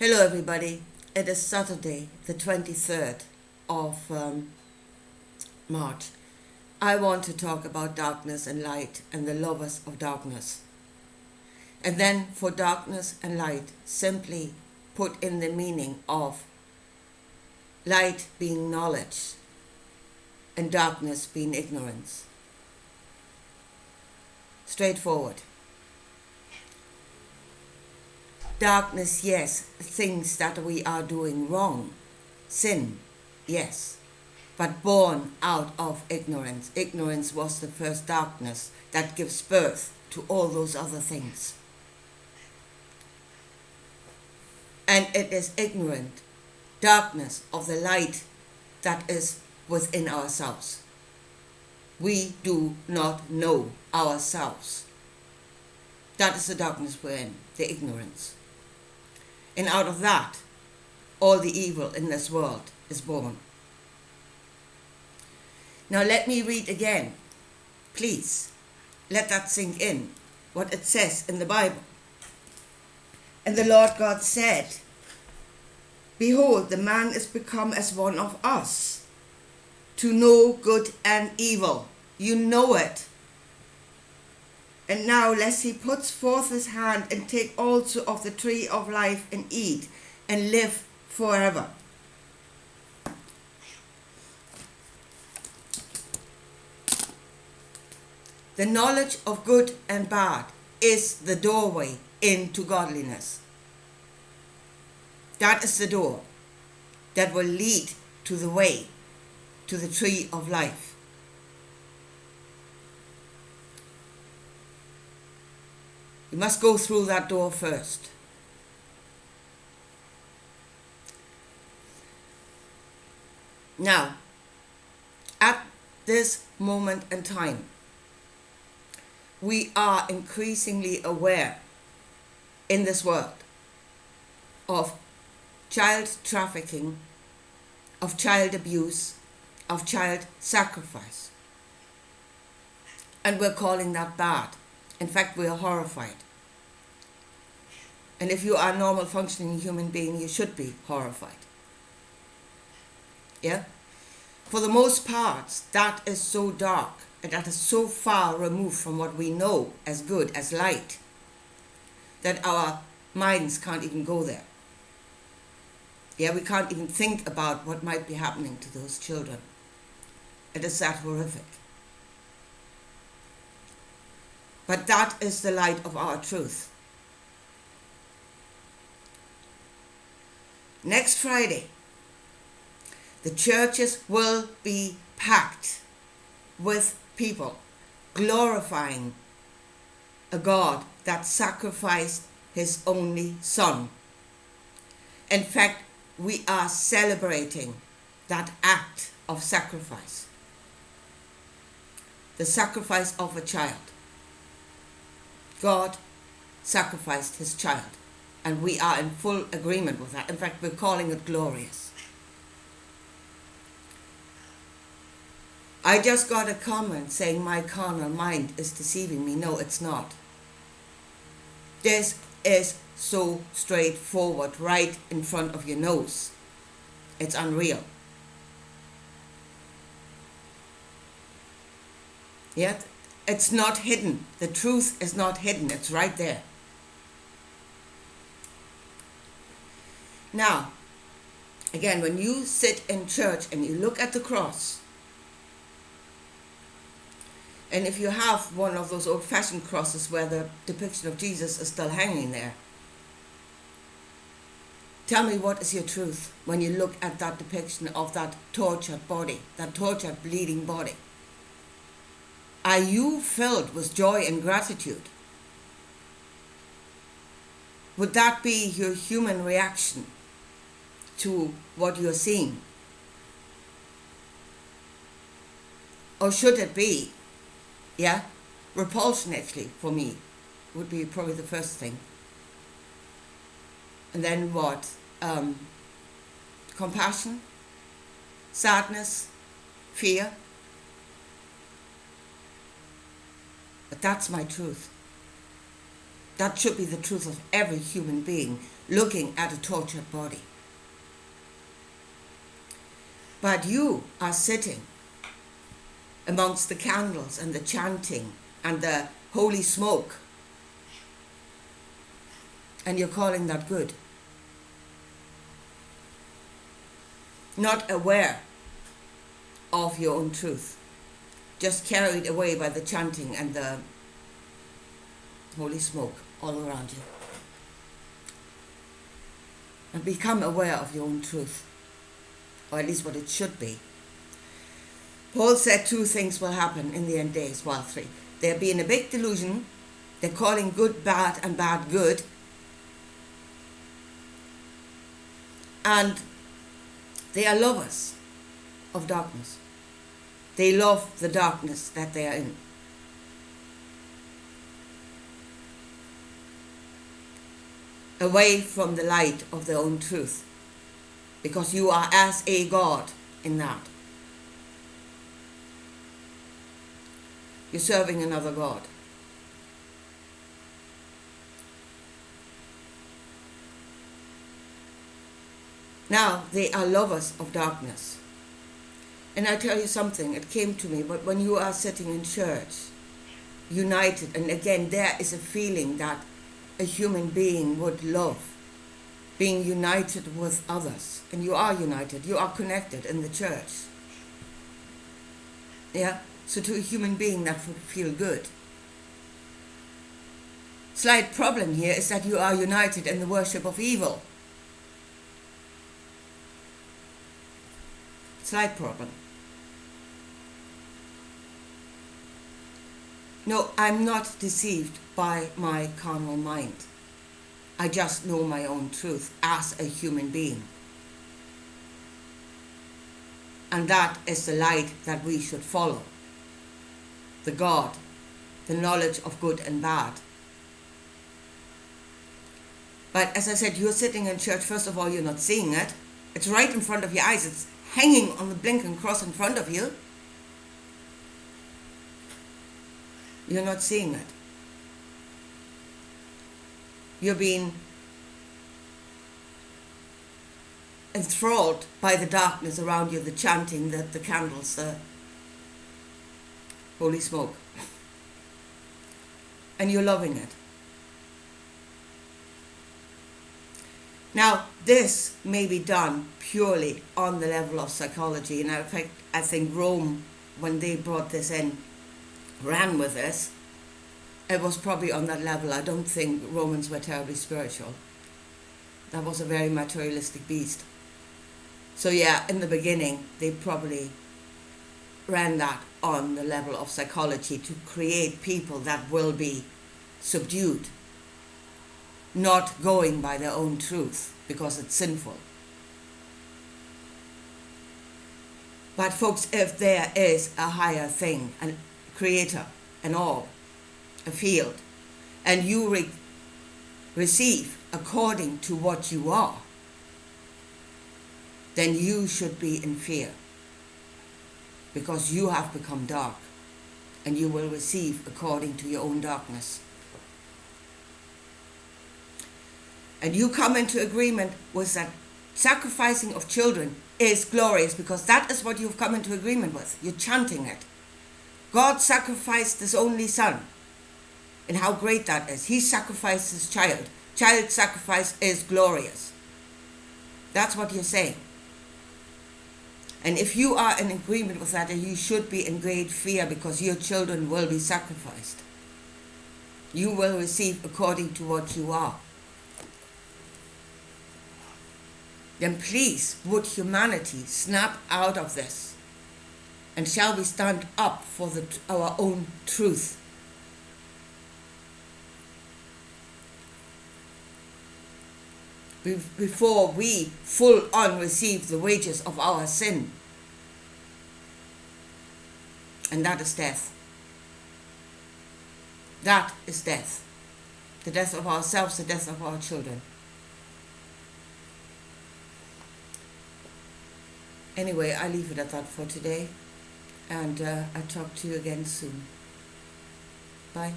Hello everybody, it is Saturday the 23rd of March. I want to talk about darkness and light and the lovers of darkness. And then for darkness and light, simply put in the meaning of light being knowledge and darkness being ignorance. Straightforward. Darkness, yes, things that we are doing wrong. Sin, yes, but born out of ignorance. Ignorance was the first darkness that gives birth to all those other things. And it is ignorant, darkness of the light that is within ourselves. We do not know ourselves. That is the darkness we're in, the ignorance. And out of that, all the evil in this world is born. Now let me read again. Please, let that sink in, what it says in the Bible. And the Lord God said, "Behold, the man is become as one of us, to know good and evil." You know it. And now lest he puts forth his hand and take also of the tree of life and eat and live forever. The knowledge of good and bad is the doorway into godliness. That is the door that will lead to the way, to the tree of life. You must go through that door first. Now, at this moment in time, we are increasingly aware in this world of child trafficking, of child abuse, of child sacrifice. And we're calling that bad. In fact, we are horrified. And if you are a normal functioning human being, you should be horrified. Yeah? For the most part, that is so dark and that is so far removed from what we know as good, as light, that our minds can't even go there. Yeah, we can't even think about what might be happening to those children. It is that horrific. But that is the light of our truth. Next Friday, the churches will be packed with people glorifying a God that sacrificed his only son. In fact, we are celebrating that act of sacrifice. The sacrifice of a child. God sacrificed his child, and we are in full agreement with that. In fact, we're calling it glorious. I just got a comment saying my carnal mind is deceiving me. No, it's not. This is so straightforward, right in front of your nose. It's unreal. Yet, it's not hidden. The truth is not hidden. It's right there. Now, again, when you sit in church and you look at the cross, and if you have one of those old-fashioned crosses where the depiction of Jesus is still hanging there, tell me, what is your truth when you look at that depiction of that tortured body, that tortured, bleeding body? Are you filled with joy and gratitude? Would that be your human reaction to what you're seeing? Or should it be, repulsion actually for me would be probably the first thing. And then what? Compassion, sadness, fear. But that's my truth. That should be the truth of every human being looking at a tortured body. But you are sitting amongst the candles and the chanting and the holy smoke, and you're calling that good. Not aware of your own truth, just carried away by the chanting and the holy smoke all around you. And become aware of your own truth, or at least what it should be. Paul said 2 things will happen in the end days. Well, 3. They're being a big delusion. They're calling good bad and bad good. And they are lovers of darkness. They love the darkness that they are in. Away from the light of their own truth, because you are as a God in that. You're serving another God. Now, they are lovers of darkness. And I tell you something, it came to me, but when you are sitting in church, united, and again, there is a feeling that a human being would love, being united with others. And you are united, you are connected in the church. Yeah? So to a human being that would feel good. Slight problem here is that you are united in the worship of evil. Slight problem. No, I'm not deceived by my carnal mind. I just know my own truth as a human being. And that is the light that we should follow. The God, the knowledge of good and bad. But as I said, you're sitting in church, first of all, you're not seeing it. It's right in front of your eyes. It's hanging on the blinking cross in front of you. You're not seeing it. You're being enthralled by the darkness around you, the chanting, the candles, the holy smoke. And you're loving it. Now, this may be done purely on the level of psychology. And in fact, I think Rome, when they brought this in, ran with this. It was probably on that level. I don't think Romans were terribly spiritual. That was a very materialistic beast. So yeah, in the beginning, they probably ran that on the level of psychology to create people that will be subdued, not going by their own truth because it's sinful. But folks, if there is a higher thing, a creator, an all, a field, and you receive according to what you are, then you should be in fear, because you have become dark, and you will receive according to your own darkness. And you come into agreement with that sacrificing of children is glorious, because that is what you've come into agreement with. You're chanting it. God sacrificed his only son, and how great that is. He sacrificed his child. Child sacrifice is glorious. That's what you're saying. And if you are in agreement with that, then you should be in great fear, because your children will be sacrificed. You will receive according to what you are. Then please, would humanity snap out of this, and shall we stand up for our own truth? Before we full on receive the wages of our sin. And that is death. That is death. The death of ourselves, the death of our children. Anyway, I leave it at that for today. And I'll talk to you again soon. Bye.